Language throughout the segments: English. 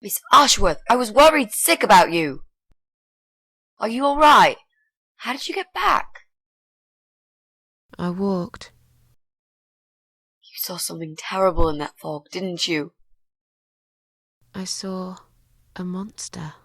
Miss Ashworth, I was worried sick about you. Are you all right? How did you get back? I walked. You saw something terrible in that fog, didn't you? I saw a monster.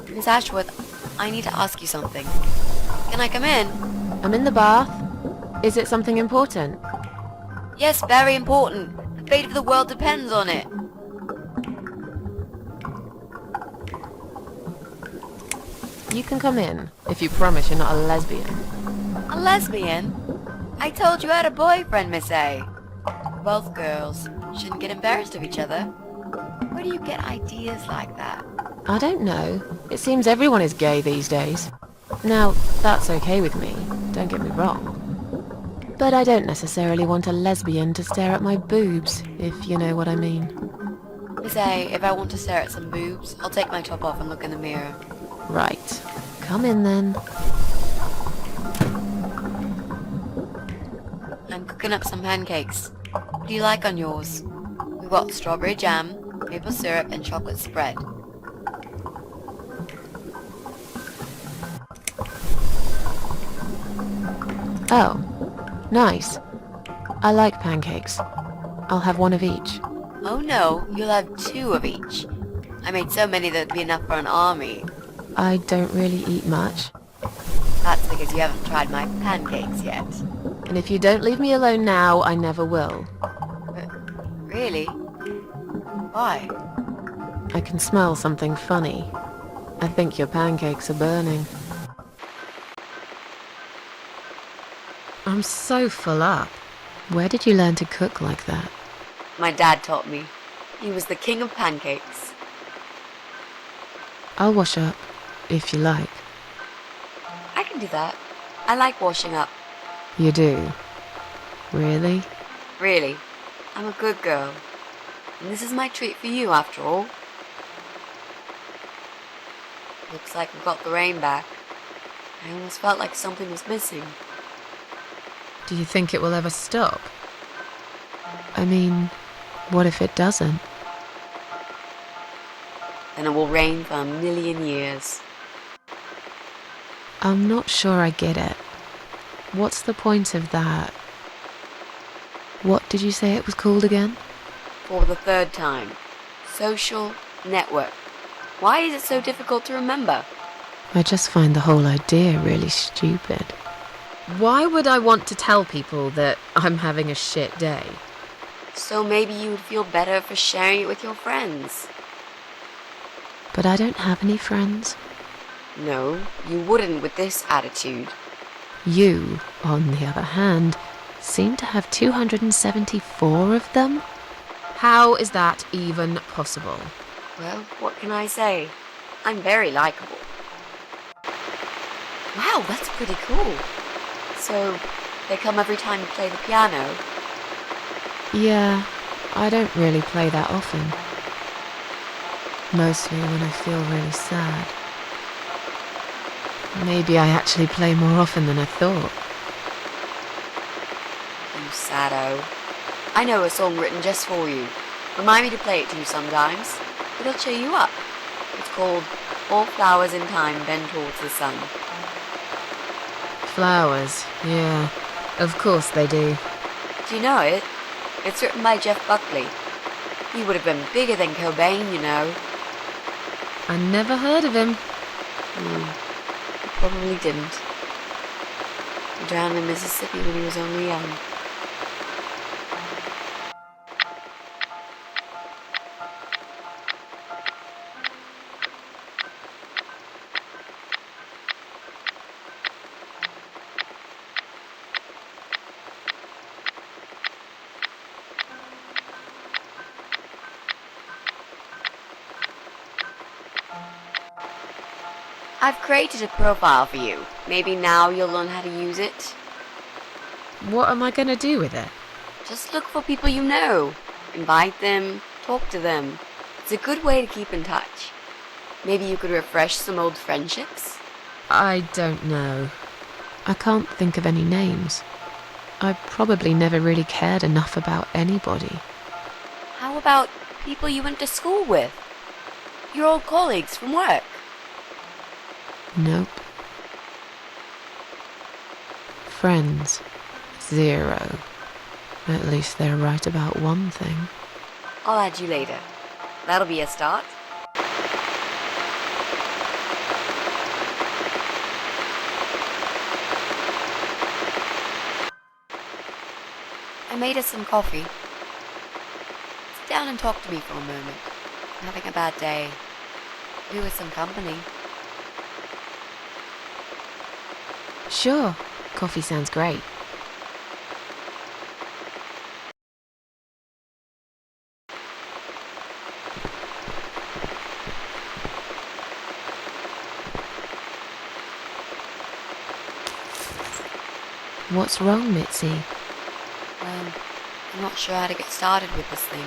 Miss Ashworth, I need to ask you something. Can I come in? I'm in the bath. Is it something important? Yes, very important. The fate of the world depends on it. You can come in, if you promise you're not a lesbian. A lesbian? I told you I had a boyfriend, Miss A. Both girls shouldn't get embarrassed of each other. Where do you get ideas like that? I don't know. It seems everyone is gay these days. Now, that's okay with me, don't get me wrong. But I don't necessarily want a lesbian to stare at my boobs, if you know what I mean. Miss A, if I want to stare at some boobs, I'll take my top off and look in the mirror. Right. Come in then. I'm cooking up some pancakes. What do you like on yours? We've got strawberry jam, maple syrup, and chocolate spread. Oh, nice. I like pancakes. I'll have one of each. Oh no, you'll have 2 of each. I made so many that'd be enough for an army. I don't really eat much. That's because you haven't tried my pancakes yet. And if you don't leave me alone now, I never will. Really? Why? I can smell something funny. I think your pancakes are burning. I'm so full up. Where did you learn to cook like that? My dad taught me. He was the king of pancakes. I'll wash up, if you like. I can do that. I like washing up. You do? Really? Really. I'm a good girl. And this is my treat for you, after all. Looks like we've got the rain back. I almost felt like something was missing. Do you think it will ever stop? I mean, what if it doesn't? Then it will rain for a million years. I'm not sure I get it. What's the point of that? What did you say it was called again? For the 3rd time. Social network. Why is it so difficult to remember? I just find the whole idea really stupid. Why would I want to tell people that I'm having a shit day? So maybe you would feel better for sharing it with your friends. But I don't have any friends. No, you wouldn't with this attitude. You, on the other hand, seem to have 274 of them? How is that even possible? Well, what can I say? I'm very likable. Wow, that's pretty cool. So, they come every time you play the piano? Yeah, I don't really play that often. Mostly when I feel really sad. Maybe I actually play more often than I thought. You saddo. I know a song written just for you. Remind me to play it to you sometimes. It'll cheer you up. It's called All Flowers in Time Bend Towards the Sun. Flowers, yeah. Of course they do. Do you know it? It's written by Jeff Buckley. He would have been bigger than Cobain, you know. I never heard of him. He probably didn't. He drowned in Mississippi when he was only young. I've created a profile for you. Maybe now you'll learn how to use it. What am I going to do with it? Just look for people you know. Invite them, talk to them. It's a good way to keep in touch. Maybe you could refresh some old friendships? I don't know. I can't think of any names. I probably never really cared enough about anybody. How about people you went to school with? Your old colleagues from work? Nope. Friends. 0. At least they're right about one thing. I'll add you later. That'll be a start. I made us some coffee. Sit down and talk to me for a moment. I'm having a bad day. You with some company. Sure. Coffee sounds great. What's wrong, Mitzi? Well, I'm not sure how to get started with this thing.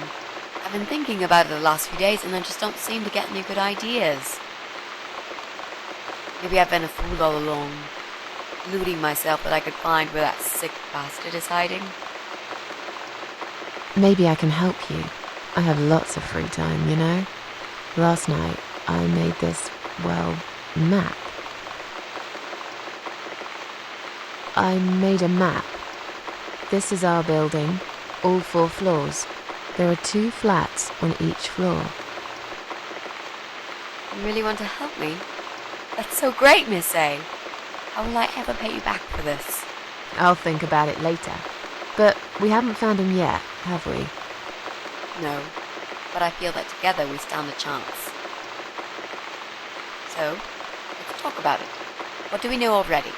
I've been thinking about it the last few days and I just don't seem to get any good ideas. Maybe I've been a fool all along, deluding myself that I could find where that sick bastard is hiding. Maybe I can help you. I have lots of free time, you know? Last night, I made this, map. I made a map. This is our building, all 4 floors. There are 2 flats on each floor. You really want to help me? That's so great, Miss A. How will I ever pay you back for this? I'll think about it later. But we haven't found him yet, have we? No, but I feel that together we stand a chance. So, let's talk about it. What do we know already?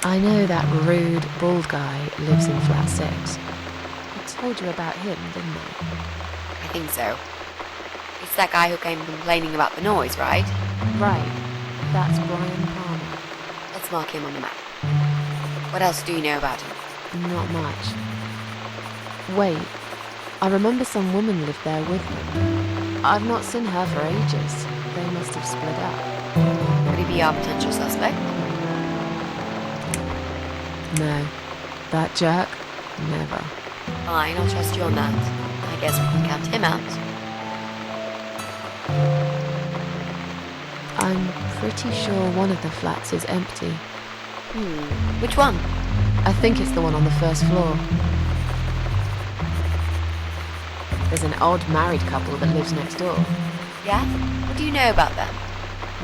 I know that rude, bald guy lives in flat 6. I told you about him, didn't I? I think so. It's that guy who came complaining about the noise, right? Right. That's Brian Palmer. Let's mark him on the map. What else do you know about him? Not much. Wait, I remember some woman lived there with him. I've not seen her for ages. They must have split up. Could he be our potential suspect? No. That jerk? Never. Fine, I'll trust you on that. I guess we can count him out. I'm pretty sure one of the flats is empty. Which one? I think it's the one on the first floor. There's an odd married couple that lives next door. Yeah? What do you know about them?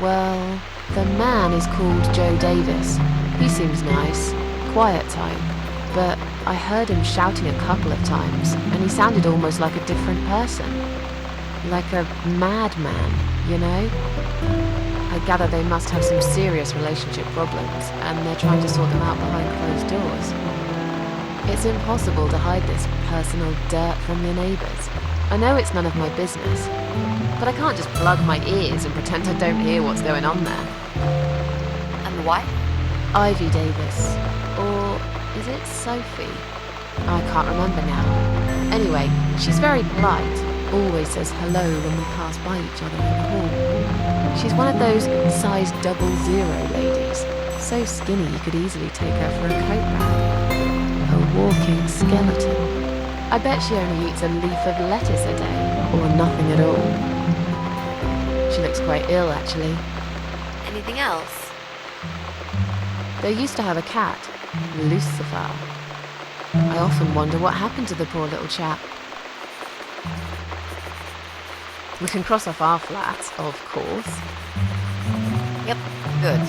Well, the man is called Joe Davis. He seems nice, quiet type, but I heard him shouting a couple of times, and he sounded almost like a different person. Like a madman, you know? I gather they must have some serious relationship problems, and they're trying to sort them out behind closed doors. It's impossible to hide this personal dirt from your neighbours. I know it's none of my business, but I can't just plug my ears and pretend I don't hear what's going on there. And the wife? Ivy Davis. Or is it Sophie? I can't remember now. Anyway, she's very polite. Always says hello when we pass by each other in the hall. She's one of those size 00 ladies. So skinny you could easily take her for a coat bag. A walking skeleton. I bet she only eats a leaf of lettuce a day, or nothing at all. She looks quite ill, actually. Anything else? They used to have a cat, Lucifer. I often wonder what happened to the poor little chap. We can cross off our flats, of course. Yep, good.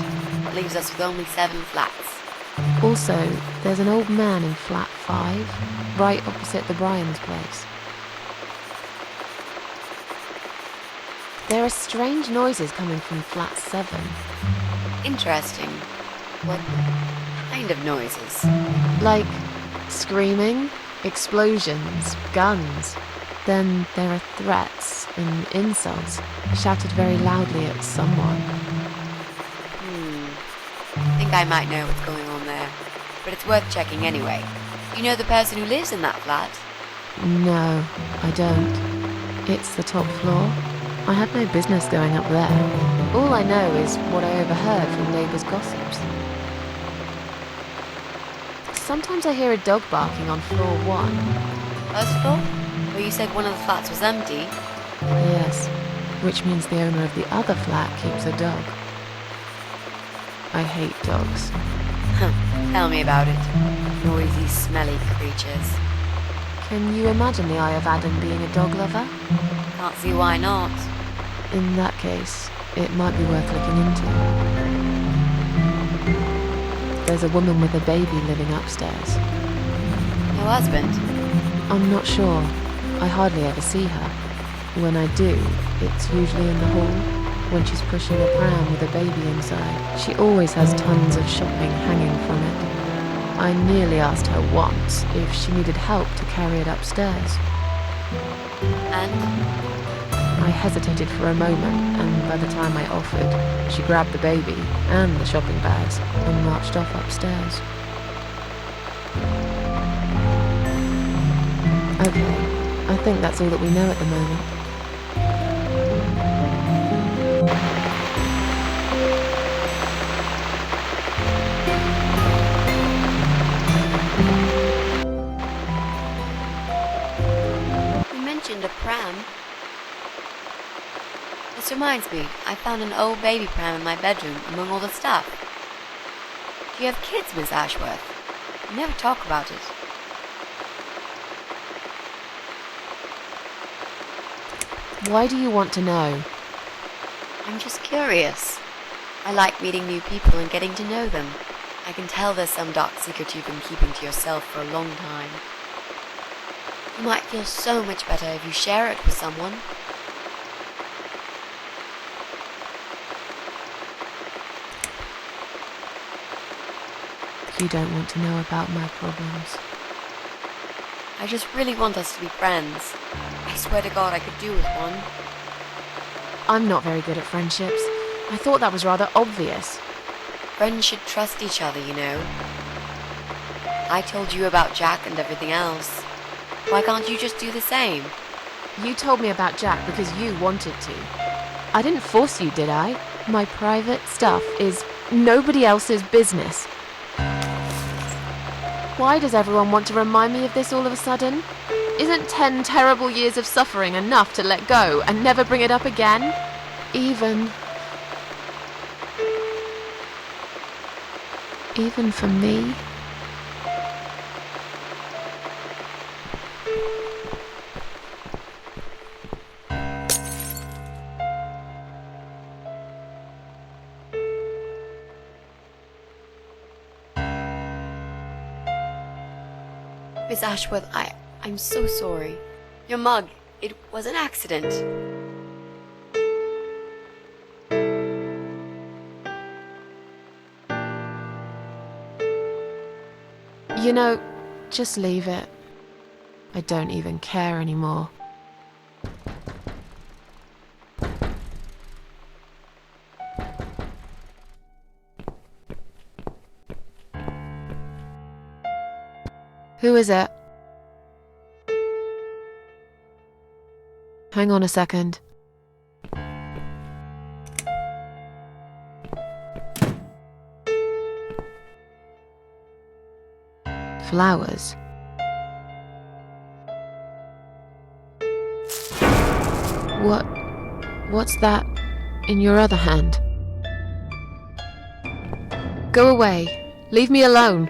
That leaves us with only 7 flats. Also, there's an old man in flat 5, right opposite the Bryans' place. There are strange noises coming from flat 7. Interesting. What kind of noises? Like screaming, explosions, guns. Then there are threats and insults, shouted very loudly at someone. I think I might know what's going on there, but it's worth checking anyway. You know the person who lives in that flat? No, I don't. It's the top floor. I have no business going up there. All I know is what I overheard from neighbours' gossips. Sometimes I hear a dog barking on floor 1. First floor? Where you said one of the flats was empty? Yes, which means the owner of the other flat keeps a dog. I hate dogs. Tell me about it. Noisy, smelly creatures. Can you imagine the Eye of Adam being a dog lover? Can't see why not. In that case, it might be worth looking into. There's a woman with a baby living upstairs. No husband? I'm not sure. I hardly ever see her. When I do, it's usually in the hall, when she's pushing a pram with a baby inside. She always has tons of shopping hanging from it. I nearly asked her once if she needed help to carry it upstairs. And? I hesitated for a moment, and by the time I offered, she grabbed the baby and the shopping bags and marched off upstairs. Okay, I think that's all that we know at the moment. You mentioned a pram. This reminds me, I found an old baby pram in my bedroom among all the stuff. Do you have kids, Miss Ashworth? You never talk about it. Why do you want to know? I'm just curious. I like meeting new people and getting to know them. I can tell there's some dark secret you've been keeping to yourself for a long time. You might feel so much better if you share it with someone. You don't want to know about my problems. I just really want us to be friends. I swear to God I could do with one. I'm not very good at friendships. I thought that was rather obvious. Friends should trust each other, you know. I told you about Jack and everything else. Why can't you just do the same? You told me about Jack because you wanted to. I didn't force you, did I? My private stuff is nobody else's business. Why does everyone want to remind me of this all of a sudden? Isn't 10 terrible years of suffering enough to let go and never bring it up again? Even for me? Miss Ashworth, I'm so sorry. Your mug, it was an accident. You know, just leave it. I don't even care anymore. Who is it? Hang on a second. Flowers. What's that in your other hand? Go away. Leave me alone.